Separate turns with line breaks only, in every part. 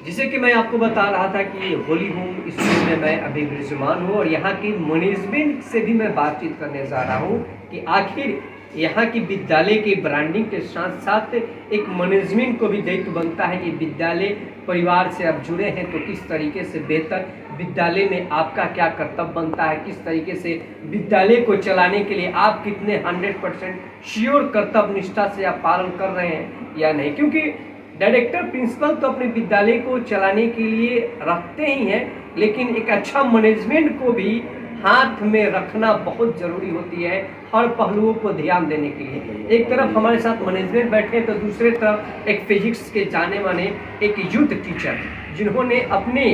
जैसे कि मैं आपको बता रहा था कि होली होम स्कूल में मैं अभी विराजमान हूँ और यहाँ की मैनेजमेंट से भी मैं बातचीत करने जा रहा हूँ कि आखिर यहाँ की विद्यालय की ब्रांडिंग के साथ साथ एक मैनेजमेंट को भी दायित्व बनता है कि विद्यालय परिवार से आप जुड़े हैं तो किस तरीके से बेहतर विद्यालय में आपका क्या कर्तव्य बनता है, किस तरीके से विद्यालय को चलाने के लिए आप कितने 100% श्योर कर्तव्य निष्ठा से आप पालन कर रहे हैं या नहीं। क्योंकि डायरेक्टर प्रिंसिपल तो अपने विद्यालय को चलाने के लिए रखते ही हैं, लेकिन एक अच्छा मैनेजमेंट को भी हाथ में रखना बहुत ज़रूरी होती है हर पहलुओं को ध्यान देने के लिए। एक तरफ हमारे साथ मैनेजमेंट बैठे तो दूसरे तरफ एक फिजिक्स के जाने माने एक यूथ टीचर जिन्होंने अपने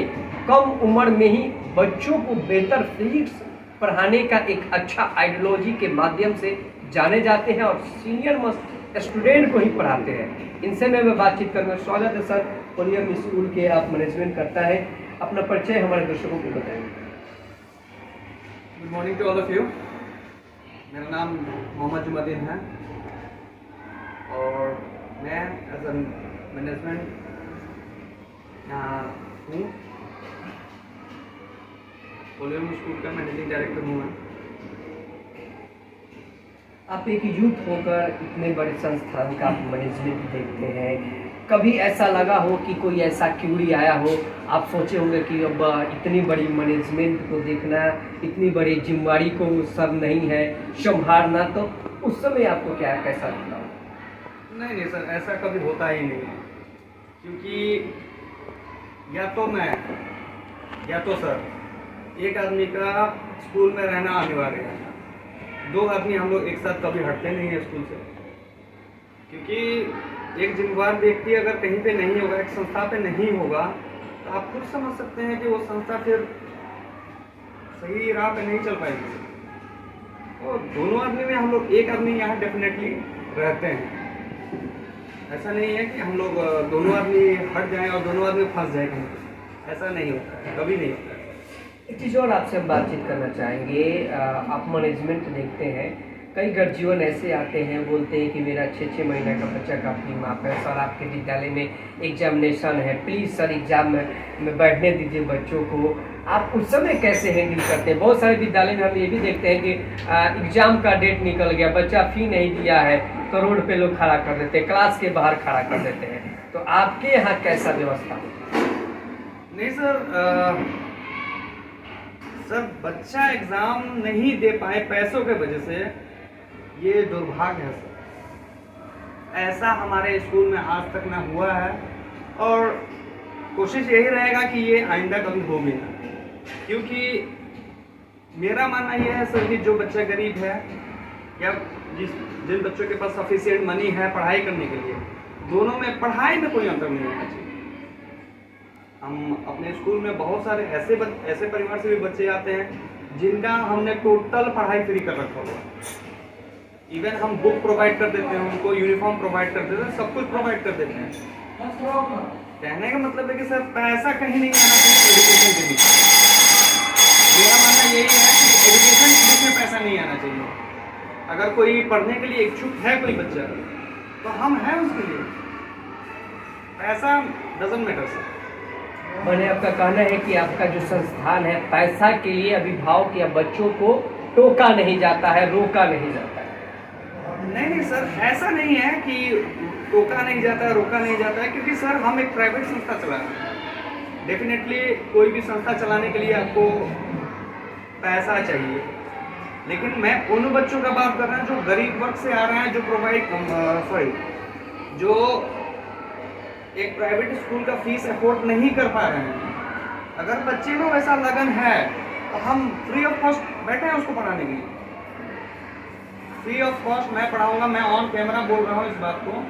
कम उम्र में ही बच्चों को बेहतर फिजिक्स पढ़ाने का एक अच्छा आइडियोलॉजी के माध्यम से जाने जाते हैं और सीनियर मोस्ट स्टूडेंट को ही पढ़ाते हैं। इनसे मैं बातचीत करूँगा। स्वागत है सर, होलियम स्कूल के आप मैनेजमेंट करता है, अपना परिचय हमारे दर्शकों को बताएंगे।
Good morning to all of you. मेरा नाम मोहम्मद जुमादीन है और मैं एज ए मैनेजमेंट यहाँ हूँ। होलियम स्कूल का मैनेजिंग डायरेक्टर हूँ मैं।
आप एक यूथ होकर इतने बड़े संस्थान का आप मैनेजमेंट देखते हैं, कभी ऐसा लगा हो कि कोई ऐसा क्यूरी आया हो, आप सोचे होंगे कि अब इतनी बड़ी मैनेजमेंट को देखना, इतनी बड़ी जिम्मेदारी को सर नहीं है संभालना, तो उस समय आपको क्या कैसा लगता हो?
नहीं सर, ऐसा कभी होता ही नहीं है, क्योंकि या तो मैं या तो सर, एक आदमी का स्कूल में रहना अनिवार्य है। दो आदमी हम लोग एक साथ कभी हटते नहीं हैं स्कूल से, क्योंकि एक जिम्मेदार व्यक्ति अगर कहीं पे नहीं होगा, एक संस्था पे नहीं होगा, तो आप खुद समझ सकते हैं कि वो संस्था फिर सही राह पे नहीं चल पाएगी। तो दोनों आदमी में हम लोग एक आदमी यहाँ डेफिनेटली रहते हैं। ऐसा नहीं है कि हम लोग दोनों आदमी हट जाएं और दोनों आदमी फंस जाए कहीं पे। ऐसा नहीं होता है, कभी नहीं होता है।
एक चीज़ और आपसे हम बातचीत करना चाहेंगे। आप मैनेजमेंट देखते हैं, कई गर्जीवन ऐसे आते हैं, बोलते हैं कि मेरा 6-6 महीने का बच्चा काफ़ी माफ है सर, आपके विद्यालय में एग्जामिनेशन है, प्लीज़ सर एग्जाम में बैठने दीजिए बच्चों को। आप उस समय कैसे हैंडल करते हैं? बहुत सारे विद्यालय में हम ये भी देखते हैं कि एग्ज़ाम का डेट निकल गया, बच्चा फ़ी नहीं दिया है तो रोड पे लोग खड़ा कर देते हैं, क्लास के बाहर खड़ा कर देते हैं। तो आपके यहाँ कैसा व्यवस्था?
नहीं सर, बच्चा एग्ज़ाम नहीं दे पाए पैसों के वजह से, ये दुर्भाग्य है सर। ऐसा हमारे स्कूल में आज तक ना हुआ है और कोशिश यही रहेगा कि ये आइंदा कभी हो भी ना। क्योंकि मेरा मानना यह है सर कि जो बच्चा गरीब है या जिन बच्चों के पास सफिशिएंट मनी है पढ़ाई करने के लिए, दोनों में पढ़ाई में कोई अंतर नहीं होना चाहिए। हम अपने स्कूल में बहुत सारे ऐसे परिवार से भी बच्चे आते हैं जिनका हमने टोटल पढ़ाई फ्री कर रखा हुआ है। इवन हम बुक प्रोवाइड कर देते हैं, उनको यूनिफॉर्म प्रोवाइड कर देते हैं, सब कुछ प्रोवाइड कर देते हैं। कहने का मतलब है कि सर पैसा कहीं नहीं आना चाहिए एजुकेशन के बीच। मेरा मानना यही है कि एजुकेशन के बीच में पैसा नहीं आना चाहिए। अगर कोई पढ़ने के लिए इच्छुक है कोई बच्चा, तो हम हैं उसके लिए। पैसा डजंट मैटर सर।
मैंने आपका कहना है कि आपका जो संस्थान है, पैसा के लिए अभिभावक या बच्चों को टोका नहीं जाता है, रोका नहीं जाता है।
नहीं सर, ऐसा नहीं है कि टोका नहीं जाता है, रोका नहीं जाता है, क्योंकि सर हम एक प्राइवेट संस्था चला रहे हैं। डेफिनेटली कोई भी संस्था चलाने के लिए आपको पैसा चाहिए, लेकिन मैं उन बच्चों का बात कर रहा हूँ जो गरीब वर्ग से आ रहे हैं, जो एक प्राइवेट स्कूल का फीस अफोर्ड नहीं कर पा रहे हैं। अगर बच्चे में वैसा लगन है तो हम फ्री ऑफ कॉस्ट बैठे हैं उसको पढ़ाने के लिए। फ्री ऑफ कॉस्ट मैं पढ़ाऊंगा। मैं ऑन कैमरा बोल रहा हूँ इस बात को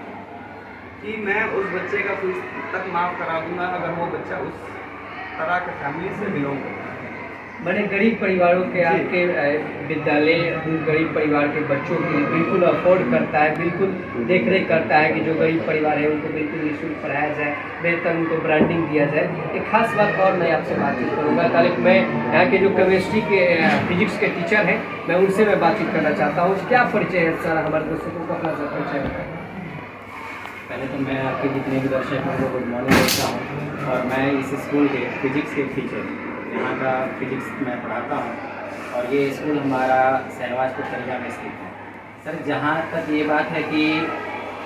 कि मैं उस बच्चे का फीस तक माफ़ करा दूंगा अगर वो बच्चा उस तरह के फैमिली से बिलोंग करता है।
मैंने गरीब परिवारों के आपके विद्यालय गरीब परिवार के बच्चों के लिए बिल्कुल अफोर्ड करता है, बिल्कुल देख रेख करता है कि जो गरीब परिवार है उनको बिल्कुल निःशुल्क पढ़ाया जाए, बेहतर उनको ब्रांडिंग दिया जाए। एक खास बात और मैं आपसे बातचीत करूँगा, ताकि मैं यहाँ के जो केमिस्ट्री के फिजिक्स के टीचर हैं मैं उनसे मैं बातचीत करना चाहता हूँ। क्या परिचय है सर, हमारे दर्शकों को अपना परिचय बताएं।
पहले तो मैं आपके जितने भी दर्शक हैं उनको गुड मॉर्निंग बोलता हूँ। और मैं इस स्कूल के फिजिक्स के टीचर यहाँ का फिजिक्स मैं पढ़ाता हूँ और ये स्कूल हमारा शहनवाजपुर तरिया में स्थित है। सर जहाँ तक ये बात है कि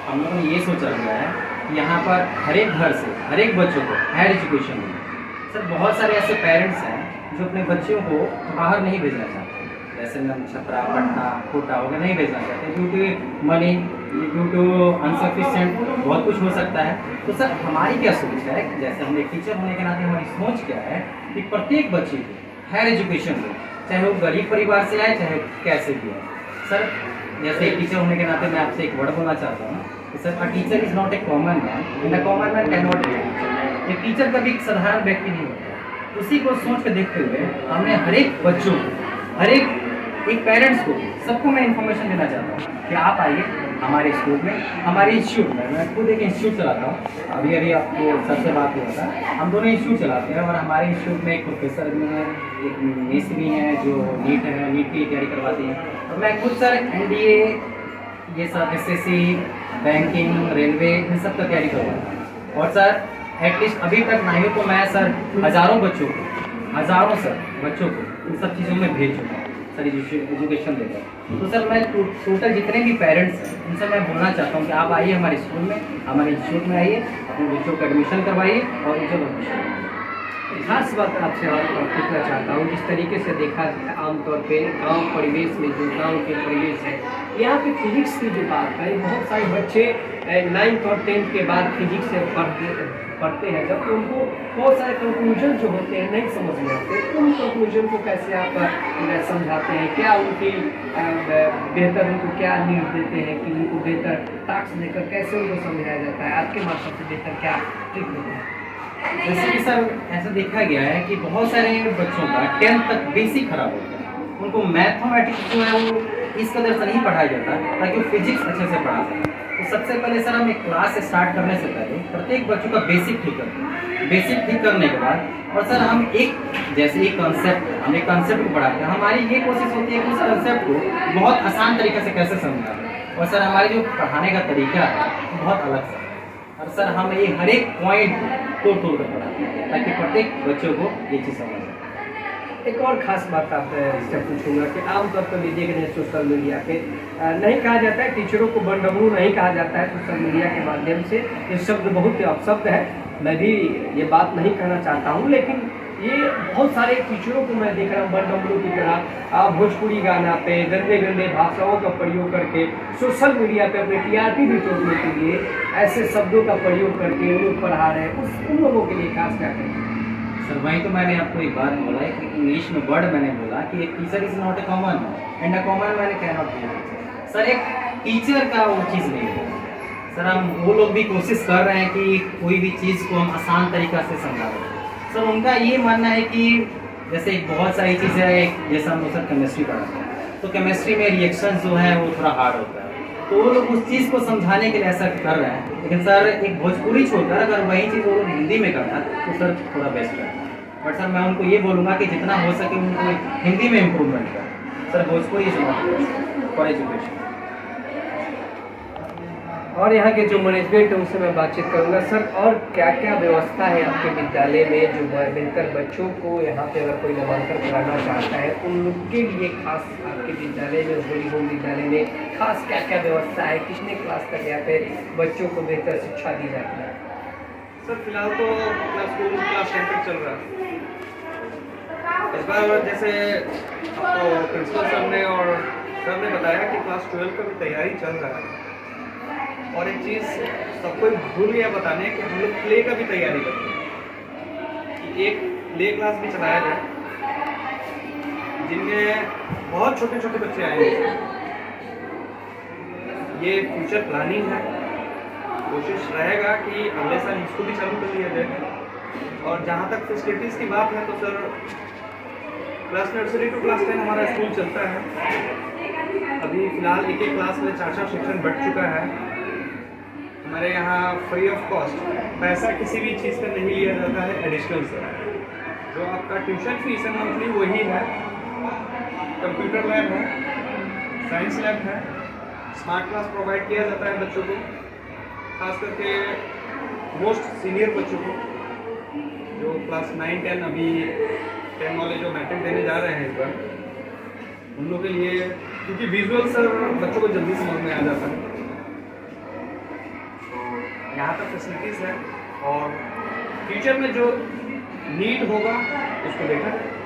हम लोगों ने ये सोचा हुआ है कि यहाँ पर हर एक घर से हर एक बच्चों को हायर एजुकेशन मिले। सर बहुत सारे ऐसे पेरेंट्स हैं जो अपने बच्चों को बाहर नहीं भेजना चाहते, जैसे छपरा पटना कोटा वगैरह नहीं भेजना चाहते due to money, due to insufficient, बहुत कुछ हो सकता है। तो सर हमारी क्या सोच है, जैसे हम एक टीचर होने के नाते हमारी सोच क्या है कि प्रत्येक बच्चे को हायर एजुकेशन हो, चाहे वो गरीब परिवार से आए चाहे कैसे भी आए। सर जैसे एक टीचर होने के नाते मैं आपसे एक वर्ड बोलना चाहता हूँ कि sir a teacher is not a common man and a common man can not be a teacher. एक टीचर कभी एक साधारण व्यक्ति नहीं होता। उसी को सोच के देखते हुए हमने हर एक बच्चों को, हर एक पेरेंट्स को, सबको मैं इन्फॉर्मेशन देना चाहता हूँ कि आप आइए हमारे स्कूल में, हमारे इंस्टीट्यूट में। मैं खुद एक इंस्टीट्यूट चलाता हूँ, अभी आपको सबसे बात हुआ था, हम दोनों इंस्टीट्यूट चलाते हैं और हमारे इंस्टीट्यूट में एक प्रोफेसर भी हैं, एक मिस भी हैं जो नीट की तैयारी करवाती हैं। और मैं खुद सर NDA ये सब SSC बैंकिंग रेलवे इन सब का तैयारी करवाता हूँ। और सर एटलीस्ट अभी तक नहीं हो तो मैं सर हज़ारों सर बच्चों को इन सब चीज़ों में भेज चुका हूँ सर एजुकेशन देकर। तो सर मैं टोटल जितने भी पेरेंट्स हैं उनसे मैं बोलना चाहता हूँ कि आप आइए हमारे स्कूल में, हमारे इंस्टीट्यूट में आइए, अपने बच्चों को एडमिशन करवाइए और उनसे भविष्य।
खास बात आपसे और पूछना चाहता हूँ, जिस तरीके से देखा जाए आमतौर पे गांव परिवेश में, जो गांव के परिवेश है, यहाँ पे फिजिक्स की जो बात है, बहुत सारे बच्चे 9th और 10th के बाद फिजिक्स से पढ़ते हैं, जबकि उनको बहुत सारे कंक्लूजन जो होते हैं नहीं समझ में आते। उन कंक्लूजन को कैसे आप समझाते हैं, क्या उनकी बेहतर उनको क्या नीड देते हैं कि उनको बेहतर टास्क देकर कैसे उनको समझाया जाता है, आपके माध्यम से बेहतर क्या ट्रिक होता है?
जैसे कि सर ऐसा देखा गया है कि बहुत सारे बच्चों का 10th तक बेसिक खराब होता है, उनको मैथमेटिक्स जो है वो इस कदर से नहीं पढ़ाया जाता ताकि वो फिजिक्स अच्छे से पढ़ा सकें। तो सबसे पहले सर हम एक क्लास स्टार्ट करने से पहले प्रत्येक बच्चों का बेसिक ठीक करते हैं। बेसिक ठीक करने के बाद और सर हम जैसे एक कंसेप्ट को पढ़ाते हैं, हमारी ये कोशिश होती है कि उस कंसेप्ट को बहुत आसान तरीके से कैसे समझाएं। और सर हमारे जो पढ़ाने का तरीका है वो बहुत अलग है और सर हम ये हर एक पॉइंट तोड़ कर पढ़ाते हैं ताकि प्रत्येक बच्चों को ये चीज़ समझ आए।
एक और ख़ास बात आप इससे पूछूंगा कि आमतौर पर भी देख रहे हैं सोशल मीडिया पे, नहीं कहा जाता है टीचरों को बंडबू नहीं कहा जाता है सोशल मीडिया के माध्यम से, ये शब्द बहुत ही अपशब्द है, मैं भी ये बात नहीं कहना चाहता हूँ, लेकिन ये बहुत सारे टीचरों को मैं देख रहा हूँ बंडबू की तरह भोजपुरी गाना पे गंदे गंदे भाषाओं का प्रयोग करके सोशल मीडिया पे अपने TRP भी तोड़ने के लिए ऐसे शब्दों का प्रयोग करके लोग पढ़ा रहे हैं। उन लोगों के लिए खास क्या करें?
सर वहीं तो मैंने आपको एक बात बोला है कि इंग्लिश में वर्ड मैंने बोला कि एक teacher is not a common and a common man can not be a teacher. Sir एक टीचर का वो चीज़ नहीं है सर, हम वो लोग भी कोशिश कर रहे हैं कि कोई भी चीज़ को हम आसान तरीक़ा से समझा रहे हैं। सर उनका ये मानना है कि जैसे बहुत सारी चीज़ें हैं, जैसे हम लोग सर केमिस्ट्री पढ़ाते हैं तो केमिस्ट्री में रिएक्शन जो है वो थोड़ा हार्ड होता है, तो वो लोग उस चीज़ को समझाने के लिए ऐसा कर रहे हैं। लेकिन सर एक भोजपुरी छोड़कर अगर वही चीज़ वो लोग हिंदी में करना तो सर थोड़ा बेस्ट है। बट सर मैं उनको ये बोलूँगा कि जितना हो सके उनको हिंदी में इम्प्रूवमेंट करें। Sir Bhojpuri is not for education.
और यहाँ के जो मैनेजमेंट है उनसे मैं बातचीत करूँगा। सर और क्या क्या व्यवस्था है आपके विद्यालय में जो बेहतर बच्चों को यहाँ पे अगर कोई नामांकन कराना चाहता है उन लोग के लिए खास आपके विद्यालय में, होली होम विद्यालय में खास क्या क्या व्यवस्था है, कितने क्लास तक यहाँ पे बच्चों को बेहतर शिक्षा दी जाती है?
सर फिलहाल तो क्लास 10 तक चल रहा है। इस बार जैसे आपको प्रिंसिपल सर ने और सर ने बताया कि क्लास 12 का भी तैयारी चल रहा है। और एक चीज़ सबको भूल गया बताने कि हम लोग प्ले का भी तैयारी करते हैं कि एक प्ले क्लास भी चलाया जाए जिनमें बहुत छोटे छोटे बच्चे आएंगे। ये फ्यूचर प्लानिंग है, कोशिश रहेगा कि अगले साल इसको भी चालू कर लिया जाए। और जहाँ तक फैसिलिटीज़ की बात है तो sir class nursery to class 10 हमारा स्कूल चलता है। अभी फ़िलहाल एक क्लास में 4 सेक्शन बढ़ चुका है। हमारे यहाँ फ्री ऑफ कॉस्ट, पैसा किसी भी चीज़ का नहीं लिया जाता है एडिशनल से। जो आपका ट्यूशन फीस है मंथली वही है। कंप्यूटर लैब है, साइंस लैब है, स्मार्ट क्लास प्रोवाइड किया जाता है बच्चों को, खास करके मोस्ट सीनियर बच्चों को। जो क्लास 9, 10 अभी 10 वाले जो मैट्रिक देने जा रहे हैं इस बार, उन लोगों के लिए, क्योंकि विजुअल सर बच्चों को जल्दी समझ में आ जाता है, तो यहाँ पर फैसिलिटीज़ है और फ्यूचर में जो नीड होगा उसको देखा जाए।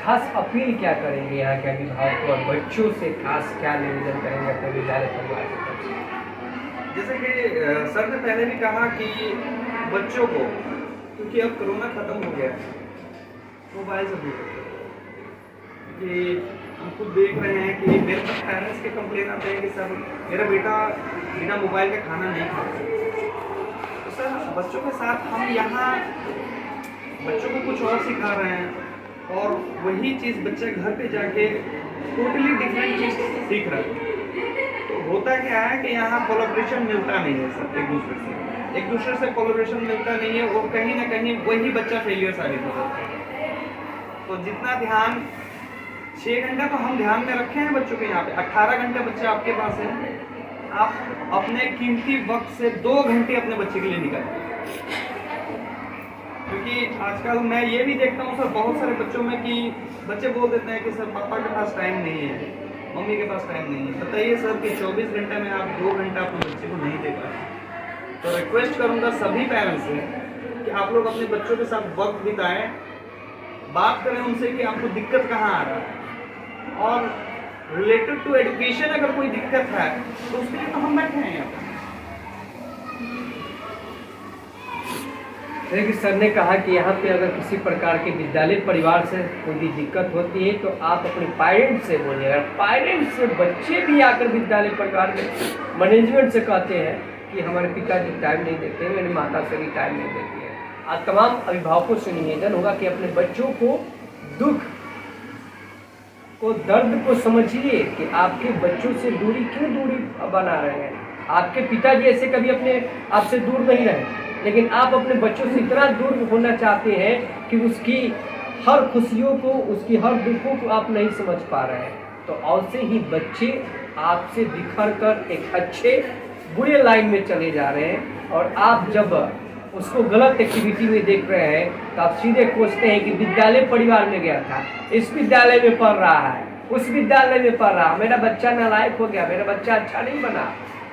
खास अपील क्या करेंगे यहाँ के अभिभावक और बच्चों से, खास क्या निवेदन करेंगे अपने विद्यालय परिवार की तरफ से?
जैसे कि सर ने पहले भी कहा कि बच्चों को, क्योंकि अब कोरोना खत्म हो गया है, मोबाइल से दूर रखें। कि हम खुद देख रहे हैं कि मेरे पास पेरेंट्स के कंप्लेन आते हैं कि सर मेरा बेटा बिना मोबाइल के खाना नहीं खाता। तो सर बच्चों के साथ हम यहाँ बच्चों को कुछ और सिखा रहे हैं और वही चीज़ बच्चे घर पे जाके टोटली डिफरेंट चीज़ सीख रहे हैं। तो होता क्या है कि यहाँ कोलैबोरेशन मिलता नहीं है सर, एक दूसरे से कोलैबोरेशन मिलता नहीं है और कहीं ना कहीं वही बच्चा फेलियर साबित हो जाता है। तो जितना ध्यान 6 घंटा तो हम ध्यान में रखे हैं बच्चों के, यहाँ पे 18 घंटे बच्चे आपके पास हैं, आप अपने कीमती वक्त से 2 घंटे अपने बच्चे के लिए निकालें। क्योंकि आजकल मैं ये भी देखता हूँ सर बहुत सारे बच्चों में कि बच्चे बोल देते हैं कि सर पापा के पास टाइम नहीं है, मम्मी के पास टाइम नहीं है। बताइए सर कि 24 घंटे में आप 2 घंटा अपने बच्चे को नहीं दे पाए। तो रिक्वेस्ट करूँगा सभी पेरेंट्स से कि आप लोग अपने बच्चों के साथ वक्त बिताएं, बात करें उनसे कि आपको दिक्कत कहाँ आ रहा है, और रिलेटेड टू एजुकेशन अगर कोई दिक्कत है तो उसके लिए तो हम बैठे हैं यहाँ पर।
देखिए सर ने कहा कि यहाँ पे अगर किसी प्रकार के विद्यालय परिवार से कोई भी दिक्कत होती है तो आप अपने पेरेंट्स से बोलिए। अगर पेरेंट्स से बच्चे भी आकर विद्यालय परिवार में मैनेजमेंट से कहते हैं कि हमारे पिताजी टाइम नहीं देते हैं, मेरी माता से भी टाइम नहीं देती है, आज तमाम अभिभावकों से निवेदन होगा कि अपने बच्चों को दुख को, दर्द को समझिए कि आपके बच्चों से क्यों दूरी बना रहे हैं। आपके पिताजी ऐसे कभी अपने आपसे दूर नहीं रहे, लेकिन आप अपने बच्चों से इतना दूर होना चाहते हैं कि उसकी हर खुशियों को, उसकी हर दुखों को आप नहीं समझ पा रहे हैं। तो ऐसे ही बच्चे आपसे बिखर कर एक अच्छे बुरे लाइन में चले जा रहे हैं, और आप जब उसको गलत एक्टिविटी में देख रहे हैं तो आप सीधे कोसते हैं कि विद्यालय परिवार में गया था, इस विद्यालय में पढ़ रहा है, उस विद्यालय में पढ़ रहा, मेरा बच्चा नालायक हो गया, मेरा बच्चा अच्छा नहीं बना,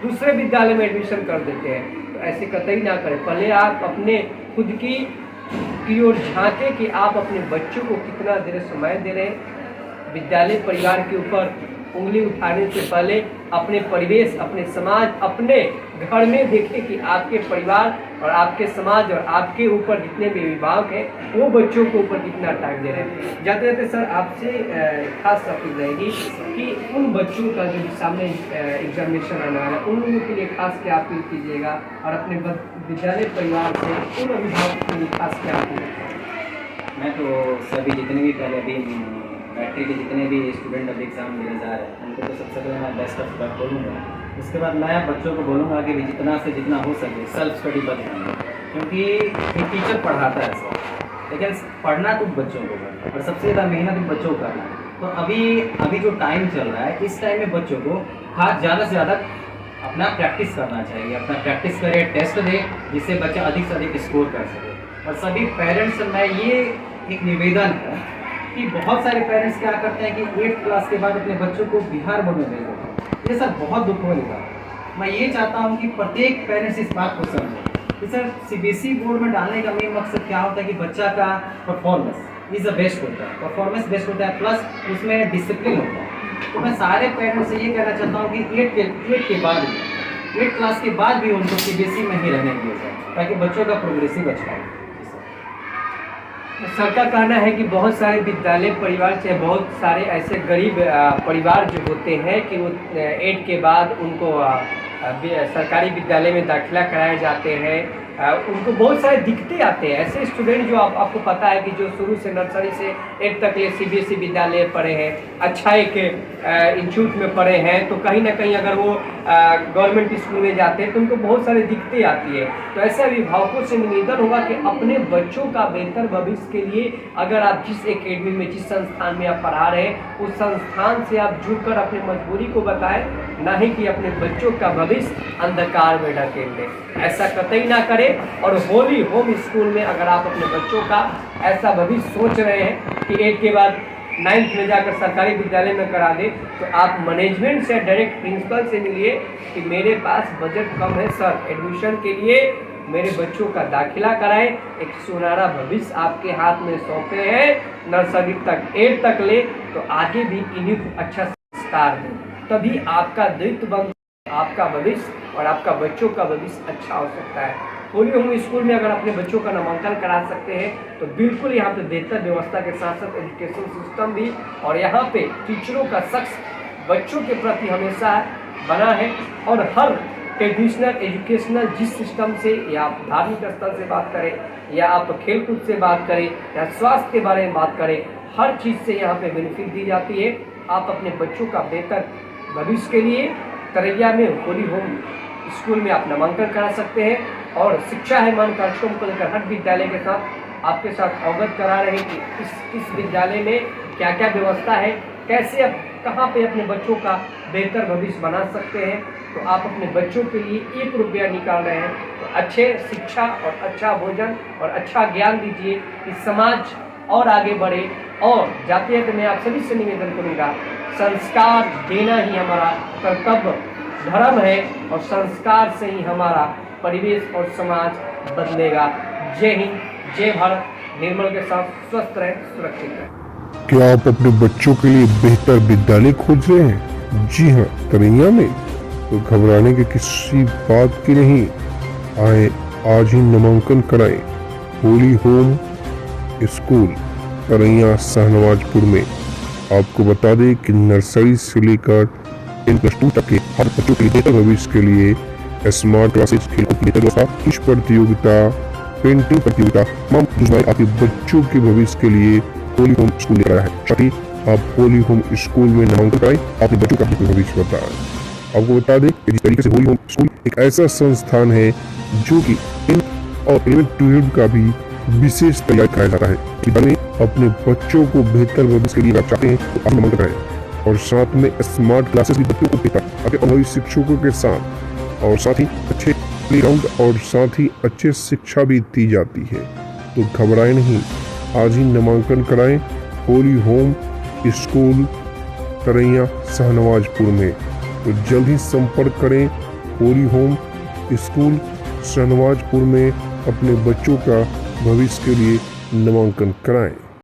दूसरे विद्यालय में एडमिशन कर देते हैं। तो ऐसे कतई ना करें। पहले आप अपने खुद की ओर झांकें कि आप अपने बच्चों को कितना देर समय दे रहे हैं। विद्यालय परिवार के ऊपर उंगली उठाने से पहले अपने परिवेश, अपने समाज, अपने घर में देखें कि आपके परिवार और आपके समाज और आपके ऊपर जितने भी अभिभावक हैं वो बच्चों के ऊपर कितना टाइम दे रहे हैं। जाते जाते सर आपसे खास अपील रहेगी कि उन बच्चों का जो सामने एग्जामिनेशन आना है उन लोगों के लिए खास क्या अपील कीजिएगा, और अपने विद्यालय परिवार से उन अभिभावकों के लिए खास क्या अपील?
मैं तो सभी जितने भी पहले अभी मैट्रिक के जितने भी स्टूडेंट अभी एग्ज़ाम देने जा रहे हैं उनको तो सबसे पहले मैं बेस्ट ऑफ लक बोलूँगा। उसके बाद मैं बच्चों को बोलूँगा कि जितना से जितना हो सके सेल्फ स्टडी पर ध्यान दें, क्योंकि एक टीचर पढ़ाता है सर, लेकिन पढ़ना तो बच्चों को करना और सबसे ज़्यादा मेहनत बच्चों को करना है। तो अभी जो टाइम चल रहा है इस टाइम में बच्चों को ज़्यादा से ज़्यादा अपना प्रैक्टिस करना चाहिए, अपना प्रैक्टिस करे, टेस्ट दे, जिससे बच्चा अधिक से अधिक स्कोर कर सके। और सभी पेरेंट्स से मैं ये एक निवेदन है कि बहुत सारे पेरेंट्स क्या करते हैं कि 8th क्लास के बाद अपने बच्चों को बिहार बोर्ड में भेज देते हैं। ये सर बहुत दुख वाली बात है। मैं ये चाहता हूँ कि प्रत्येक पेरेंट्स इस बात को समझे कि सर CBSE बोर्ड में डालने का मेन मकसद क्या होता है कि बच्चा का परफॉर्मेंस इज़ द बेस्ट होता है, परफॉर्मेंस बेस्ट होता है, प्लस उसमें डिसिप्लिन होता है। तो मैं सारे पेरेंट्स से ये कहना चाहता हूँ कि 8th के बाद 8th क्लास के बाद भी उनको CBSE में ही रहने दिया जाए, ताकि बच्चों का प्रोग्रेस ही बच पाए।
सर का कहना है कि बहुत सारे विद्यालय परिवार से बहुत सारे ऐसे गरीब परिवार जो होते हैं कि वो 8 के बाद उनको सरकारी विद्यालय में दाखिला कराए जाते हैं, उनको बहुत सारे दिक्कतें आते हैं। ऐसे स्टूडेंट जो आपको पता है कि जो शुरू से नर्सरी से 8 तक ये CBSE विद्यालय पढ़े हैं, अच्छा एक इंस्टीट्यूट में पढ़े हैं, तो कहीं ना कहीं अगर वो गवर्नमेंट स्कूल में जाते हैं तो उनको बहुत सारी दिक्कतें आती है। तो ऐसे अभिभावकों से निवेदन होगा कि अपने बच्चों का बेहतर भविष्य के लिए अगर आप जिस एकेडमी में, जिस संस्थान में आप पढ़ा रहे हैं उस संस्थान से आप जुड़कर अपनी मजबूरी को बताएं ना ही कि अपने बच्चों का भविष्य अंधकार में ढकेल दें। ऐसा कतई ना करें। और होली होम स्कूल में अगर आप अपने बच्चों का ऐसा भविष्य सोच रहे हैं कि 8 के बाद 9th में जाकर सरकारी विद्यालय में करा दें, तो आप मैनेजमेंट से डायरेक्ट प्रिंसिपल से मिलिए कि मेरे पास बजट कम है सर, एडमिशन के लिए मेरे बच्चों का दाखिला कराएं। एक सुनहरा भविष्य आपके हाथ में सौंपे हैं, नर्सरी तक 8 तक ले, तो आगे भी इन्हीं को अच्छा संस्कार दें, तभी आपका दायित्व बन, आपका भविष्य और आपका बच्चों का भविष्य अच्छा हो सकता है। होली होम स्कूल में अगर अपने बच्चों का नामांकन करा सकते हैं तो बिल्कुल यहाँ पे बेहतर व्यवस्था के साथ साथ एजुकेशन सिस्टम भी, और यहाँ पे टीचरों का शख्स बच्चों के प्रति हमेशा बना है। और हर ट्रेडिशनल एजुकेशनल जिस सिस्टम से, या आप धार्मिक स्तर से बात करें, या आप खेलकूद से बात करें, या स्वास्थ्य के बारे में बात करें, हर चीज़ से यहाँ पे बेनिफिट दी जाती है। आप अपने बच्चों का बेहतर भविष्य के लिए तरैया में होली होम स्कूल में आप नामांकन करा सकते हैं। और शिक्षा है मान कार्यक्रम को लेकर हर विद्यालय के साथ आपके साथ अवगत करा रहे हैं कि इस विद्यालय में क्या क्या व्यवस्था है, कैसे आप कहाँ पे अपने बच्चों का बेहतर भविष्य बना सकते हैं। तो आप अपने बच्चों के लिए 1 रुपया निकाल रहे हैं तो अच्छे शिक्षा और अच्छा भोजन और अच्छा ज्ञान दीजिए कि समाज और आगे बढ़े। और जाते हैं तो मैं आप सभी से निवेदन करूँगा, संस्कार देना ही हमारा कर्तव्य धर्म है, और संस्कार से ही हमारा परिवेश और समाज बदलेगा। जय हिंद, जय भारत। निर्मल के साथ स्वस्थ रहें, सुरक्षित रहें।
क्या आप अपने बच्चों के लिए बेहतर विद्यालय खोज रहे हैं? जी हाँ, तरैया में? तो घबराने की किसी बात की नहीं। आए आज ही नामांकन कराएं होली होम स्कूल तरैया शाहनवाजपुर में। आपको बता दें कि नर्सरी से लेकर 10+2 तक के हर बच्चों के लिए बेहतर भविष्य के लिए स्मार्ट क्लासेस, खेलकूद की बेहतर व्यवस्था, क्विज प्रतियोगिता, पेंटिंग प्रतियोगिता, तमाम योजनाएं आपके बच्चों के भविष्य के लिए होली होम स्कूल लेकर आया है। साथ ही आप होली होम स्कूल में नामांकन कराएं, अपने बच्चों का भविष्य बताएं। आपको बता दें कि जिस तरीके से होली होम स्कूल एक ऐसा संस्थान है जो कि 10th और 11th 12th का भी विशेष तैयारी कराया जाता है। अपने बच्चों को बेहतर भविष्य के लिए आप चाहते हैं तो आप नामांकन कराएं। और साथ में स्मार्ट क्लासेस भी बच्चों को देता है आपके अनुभवी शिक्षकों के साथ, और साथ ही अच्छे प्लेग्राउंड और साथ ही अच्छे शिक्षा भी दी जाती है। तो घबराएं नहीं, आज ही नामांकन कराएं होली होम स्कूल तरैया शाहनवाजपुर में। तो जल्द ही संपर्क करें होली होम स्कूल शाहनवाजपुर में, अपने बच्चों का भविष्य के लिए नामांकन कराएं।